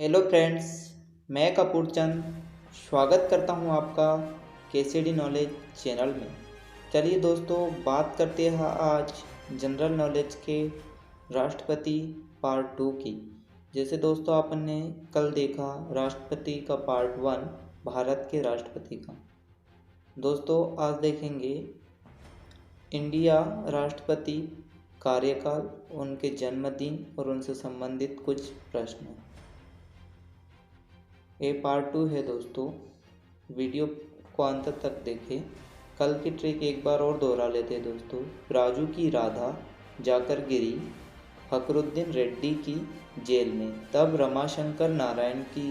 Hello friends, मैं कपूर चंद स्वागत करता हूं आपका केसीडी नॉलेज चैनल में। चलिए दोस्तों, बात करते हैं आज जनरल नॉलेज के राष्ट्रपति पार्ट 2 की। जैसे दोस्तों आपने कल देखा राष्ट्रपति का पार्ट 1 भारत के राष्ट्रपति का। दोस्तों आज देखेंगे इंडिया राष्ट्रपति कार्यकाल, उनके जन्मदिन और उनसे संबंधित कुछ प्रश्न। ये पार्ट 2 है दोस्तों, वीडियो को अंत तक देखें। कल की ट्रिक एक बार और दोहरा लेते हैं दोस्तों। राजू की राधा जाकर गिरी फखरुद्दीन रेड्डी की जेल में, तब रमाशंकर नारायण की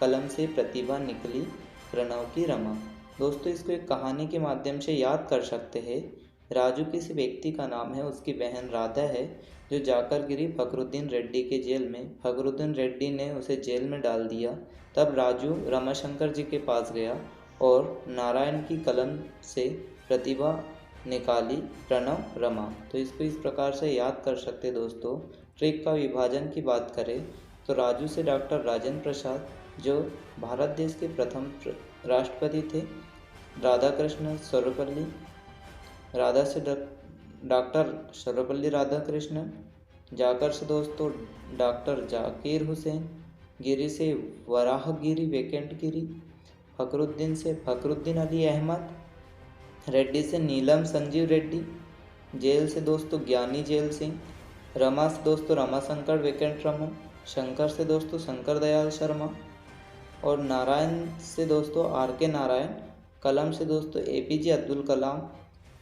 कलम से प्रतिभा निकली प्रणव की रमा। दोस्तों इसको एक कहानी के माध्यम से याद कर सकते हैं। राजू किसी व्यक्ति का नाम है, उसकी बहन राधा है जो जाकर गिरी फखरुद्दीन रेड्डी के जेल में। फखरुद्दीन रेड्डी ने उसे जेल में डाल दिया। तब राजू रमाशंकर जी के पास गया और नारायण की कलम से प्रतिभा निकाली प्रणव रमा। तो इसको इस प्रकार से याद कर सकते दोस्तों। ट्रिक का विभाजन की बात करें तो राजू से डॉक्टर राजेंद्र प्रसाद जो भारत देश के प्रथम राष्ट्रपति थे, राधाकृष्ण सर्वपल्ली, राधा से डॉक्टर सर्वपल्ली राधाकृष्णन, जाकर से दोस्तों डॉक्टर जाकिर हुसैन, गिरी से वराहगिरी वेकेंट गिरी, फखरुद्दीन से फखरुद्दीन अली अहमद, रेड्डी से नीलम संजीव रेड्डी, जेल से दोस्तों ज्ञानी जेल सिंह, रमा से दोस्तों रमाशंकर वेकेंट रमन, शंकर से दोस्तों शंकर दयाल शर्मा और नारायण से दोस्तों आर के नारायण, कलम से दोस्तों एपीजे अब्दुल कलाम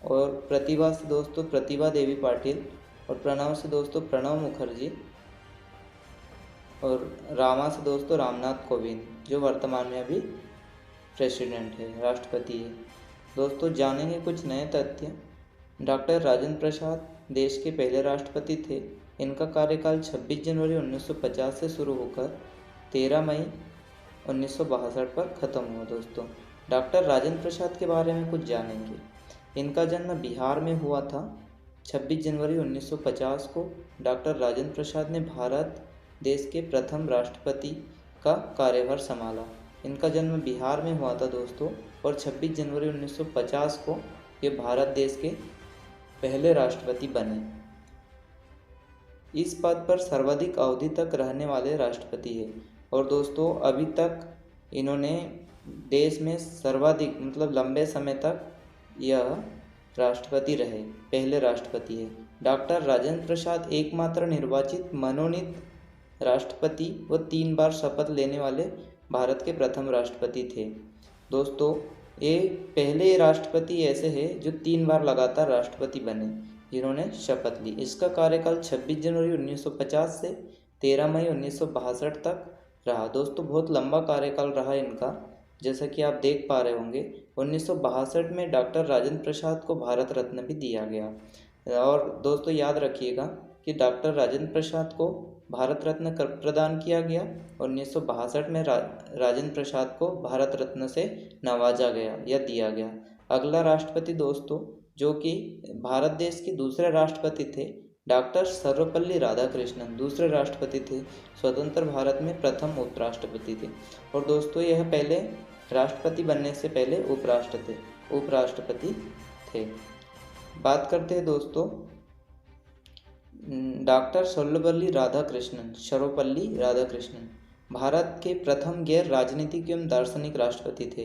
और प्रतिभा से दोस्तों प्रतिभा देवी पाटिल और प्रणव से दोस्तों प्रणव मुखर्जी और रामा से दोस्तों रामनाथ कोविंद जो वर्तमान में अभी प्रेसिडेंट है, राष्ट्रपति है। दोस्तों जानेंगे कुछ नए तथ्य। डॉक्टर राजेंद्र प्रसाद देश के पहले राष्ट्रपति थे। इनका कार्यकाल 26 जनवरी 1950 से शुरू होकर 13 मई 1962 पर ख़त्म हुआ। दोस्तों डॉक्टर राजेंद्र प्रसाद के बारे में कुछ जानेंगे। इनका जन्म बिहार में हुआ था। 26 जनवरी 1950 को डॉक्टर राजेंद्र प्रसाद ने भारत देश के प्रथम राष्ट्रपति का कार्यभार संभाला। इनका जन्म बिहार में हुआ था दोस्तों और 26 जनवरी 1950 को ये भारत देश के पहले राष्ट्रपति बने। इस पद पर सर्वाधिक अवधि तक रहने वाले राष्ट्रपति है और दोस्तों अभी तक इन्होंने देश में सर्वाधिक मतलब लंबे समय तक यह राष्ट्रपति रहे, पहले राष्ट्रपति है। डॉक्टर राजेंद्र प्रसाद एकमात्र निर्वाचित मनोनीत राष्ट्रपति व 3 बार शपथ लेने वाले भारत के प्रथम राष्ट्रपति थे। दोस्तों ये पहले राष्ट्रपति ऐसे हैं जो 3 बार लगातार राष्ट्रपति बने जिन्होंने शपथ ली। इसका कार्यकाल 26 जनवरी 1950 से 13 मई 1962 तक रहा। दोस्तों बहुत लंबा कार्यकाल रहा इनका, जैसा कि आप देख पा रहे होंगे। 1962 में डॉक्टर राजेंद्र प्रसाद को भारत रत्न भी दिया गया। और दोस्तों याद रखिएगा कि डॉक्टर राजेंद्र प्रसाद को भारत रत्न प्रदान किया गया। 1962 में राजेंद्र प्रसाद को भारत रत्न से नवाजा गया या दिया गया। अगला राष्ट्रपति दोस्तों जो कि भारत देश के दूसरे राष्ट्रपति थे, डॉक्टर सर्वपल्ली राधाकृष्णन दूसरे राष्ट्रपति थे। स्वतंत्र भारत में प्रथम उपराष्ट्रपति थे और दोस्तों यह पहले राष्ट्रपति बनने से पहले उपराष्ट्रपति थे। बात करते हैं दोस्तों डॉक्टर सर्वपल्ली राधाकृष्णन भारत के प्रथम गैर राजनीतिक एवं दार्शनिक राष्ट्रपति थे।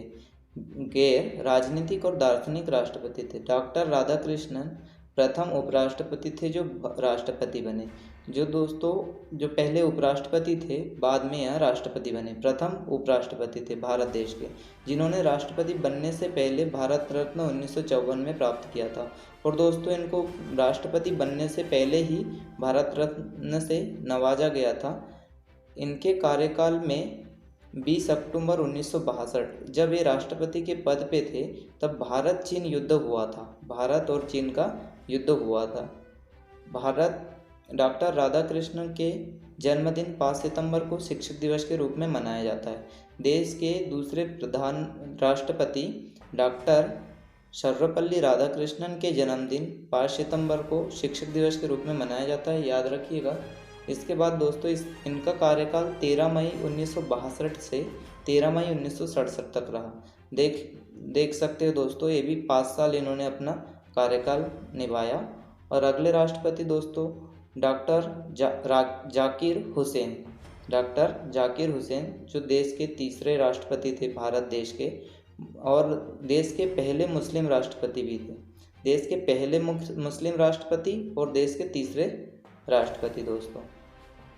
गैर राजनीतिक और दार्शनिक राष्ट्रपति थे। डॉक्टर राधाकृष्णन प्रथम उपराष्ट्रपति थे जो राष्ट्रपति बने। जो दोस्तों जो पहले उपराष्ट्रपति थे बाद में यह राष्ट्रपति बने। प्रथम उपराष्ट्रपति थे भारत देश के जिन्होंने राष्ट्रपति बनने से पहले भारत रत्न 1954 में प्राप्त किया था। और दोस्तों इनको राष्ट्रपति बनने से पहले ही भारत रत्न से नवाजा गया था। इनके कार्यकाल में 20 अक्टूबर 1962 जब ये राष्ट्रपति के पद पे थे तब भारत चीन युद्ध हुआ था। भारत और चीन का युद्ध हुआ था। डॉक्टर राधाकृष्णन के जन्मदिन 5 सितंबर को शिक्षक दिवस के रूप में मनाया जाता है। देश के दूसरे प्रधान राष्ट्रपति डॉक्टर सर्वपल्ली राधाकृष्णन के जन्मदिन 5 सितंबर को शिक्षक दिवस के रूप में मनाया जाता है, याद रखिएगा। इसके बाद दोस्तों इनका कार्यकाल 13 मई 1962 से 13 मई 1967 तक रहा। देख सकते हो दोस्तों, ये भी 5 साल इन्होंने अपना कार्यकाल निभाया। और अगले राष्ट्रपति दोस्तों डॉक्टर जाकिर हुसैन, जो देश के तीसरे राष्ट्रपति थे भारत देश के, और देश के पहले मुस्लिम राष्ट्रपति भी थे। देश के पहले मुस्लिम राष्ट्रपति और देश के तीसरे राष्ट्रपति दोस्तों।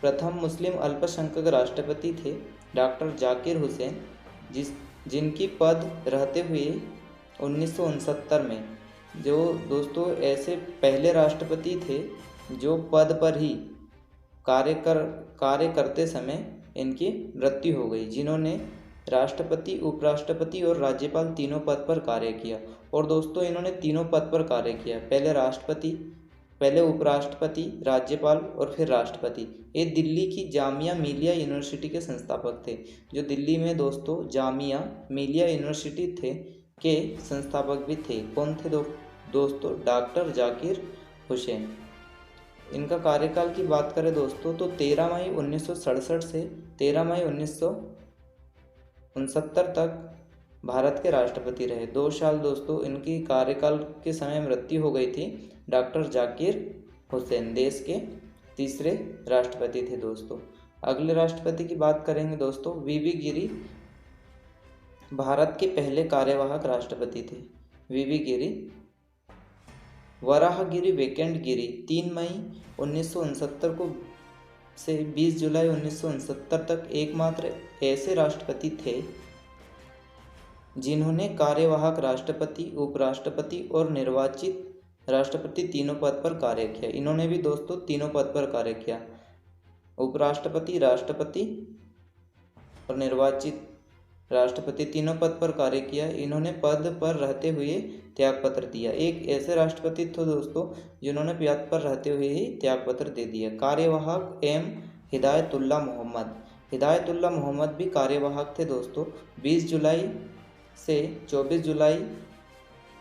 प्रथम मुस्लिम अल्पसंख्यक राष्ट्रपति थे डॉक्टर जाकिर हुसैन, जिनकी पद रहते हुए 1969 में, जो दोस्तों ऐसे पहले राष्ट्रपति थे जो पद पर ही कार्य करते समय इनकी मृत्यु हो गई, जिन्होंने राष्ट्रपति, उपराष्ट्रपति और राज्यपाल तीनों पद पर कार्य किया। और दोस्तों इन्होंने तीनों पद पर कार्य किया, पहले राष्ट्रपति, पहले उपराष्ट्रपति, राज्यपाल और फिर राष्ट्रपति। ये दिल्ली की जामिया मिलिया यूनिवर्सिटी के संस्थापक थे। जो दिल्ली में दोस्तों जामिया मिलिया यूनिवर्सिटी थे के संस्थापक भी थे। कौन थे दोस्तों? डॉक्टर जाकिर हुसैन। इनका कार्यकाल की बात करें दोस्तों तो 13 मई 1967 से 13 मई 1969 तक भारत के राष्ट्रपति रहे। 2 साल दोस्तों इनकी कार्यकाल के समय मृत्यु हो गई थी। डॉक्टर जाकिर हुसैन देश के तीसरे राष्ट्रपति थे दोस्तों। अगले राष्ट्रपति की बात करेंगे दोस्तों, वीवी गिरी भारत के पहले कार्यवाहक राष्ट्रपति थे। वीवी गिरी। वराहगिरी वेकेंट गिरी 3 मई 1969 को से 20 जुलाई 1969 तक एकमात्र ऐसे राष्ट्रपति थे जिन्होंने कार्यवाहक राष्ट्रपति, उपराष्ट्रपति और निर्वाचित राष्ट्रपति तीनों पद पर कार्य किया। इन्होंने भी दोस्तों तीनों पद पर कार्य किया, उपराष्ट्रपति, राष्ट्रपति और निर्वाचित राष्ट्रपति तीनों पद पर कार्य किया। इन्होंने पद पर रहते हुए त्यागपत्र दिया। एक ऐसे राष्ट्रपति थे दोस्तों जिन्होंने पद पर रहते हुए ही त्यागपत्र दे दिया। कार्यवाहक हिदायतुल्लाह मोहम्मद। हिदायतुल्लाह मोहम्मद भी कार्यवाहक थे दोस्तों। 20 जुलाई से 24 जुलाई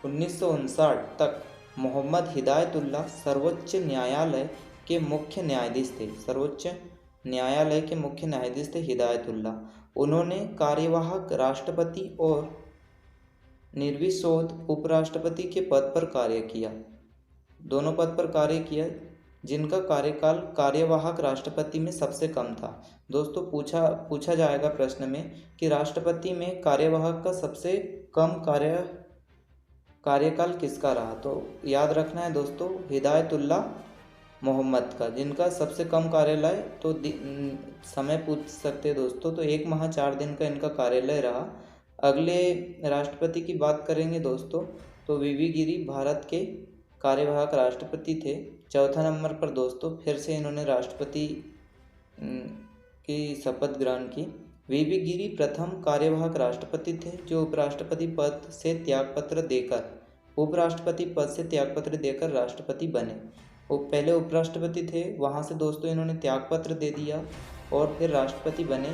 1959 तक मोहम्मद हिदायतुल्लाह सर्वोच्च न्यायालय के मुख्य न्यायाधीश थे। सर्वोच्च न्यायालय के मुख्य न्यायाधीश थे हिदायतुल्लाह। उन्होंने कार्यवाहक राष्ट्रपति और निर्विरोध उपराष्ट्रपति के पद पर कार्य किया, दोनों पद पर कार्य किया, जिनका कार्यकाल कार्यवाहक राष्ट्रपति में सबसे कम था। दोस्तों पूछा जाएगा प्रश्न में कि राष्ट्रपति में कार्यवाहक का सबसे कम कार्यकाल किसका रहा, तो याद रखना है दोस्तों हिदायतुल्लाह मोहम्मद का, जिनका सबसे कम कार्यालय, तो समय पूछ सकते हैं दोस्तों, तो 1 माह 4 दिन का इनका कार्यालय रहा। अगले राष्ट्रपति की बात करेंगे दोस्तों तो वीवी गिरी भारत के कार्यवाहक राष्ट्रपति थे। 4था नंबर पर दोस्तों फिर से इन्होंने राष्ट्रपति की शपथ ग्रहण की। वीवी गिरी प्रथम कार्यवाहक राष्ट्रपति थे जो उपराष्ट्रपति पद से त्यागपत्र देकर राष्ट्रपति बने। वो पहले उपराष्ट्रपति थे, वहाँ से दोस्तों इन्होंने त्यागपत्र दे दिया और फिर राष्ट्रपति बने।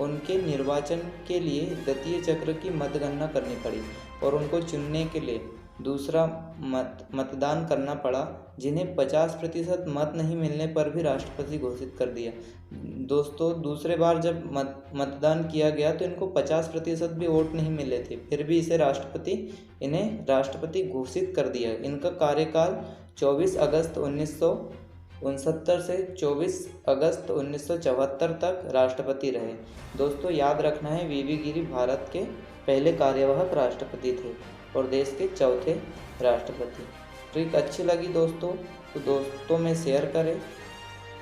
उनके निर्वाचन के लिए द्वितीय चक्र की मतगणना करनी पड़ी और उनको चुनने के लिए दूसरा मतदान करना पड़ा, जिन्हें 50% मत नहीं मिलने पर भी राष्ट्रपति घोषित कर दिया। दोस्तों दूसरे बार जब मतदान किया गया तो इनको 50% भी वोट नहीं मिले थे, फिर भी इन्हें राष्ट्रपति घोषित कर दिया। इनका कार्यकाल 24 अगस्त 1969 से 24 अगस्त 1974 तक राष्ट्रपति रहे। दोस्तों याद रखना है वीवी गिरी भारत के पहले कार्यवाहक राष्ट्रपति थे और देश के 4थे राष्ट्रपति। ट्रिक अच्छी लगी दोस्तों तो दोस्तों में शेयर करें,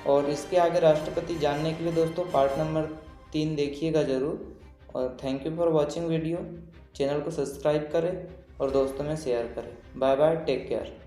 और इसके आगे राष्ट्रपति जानने के लिए दोस्तों पार्ट नंबर 3 देखिएगा ज़रूर। और thank you for watching video. Channel को सब्सक्राइब करें और दोस्तों में शेयर करें। Bye bye, take care.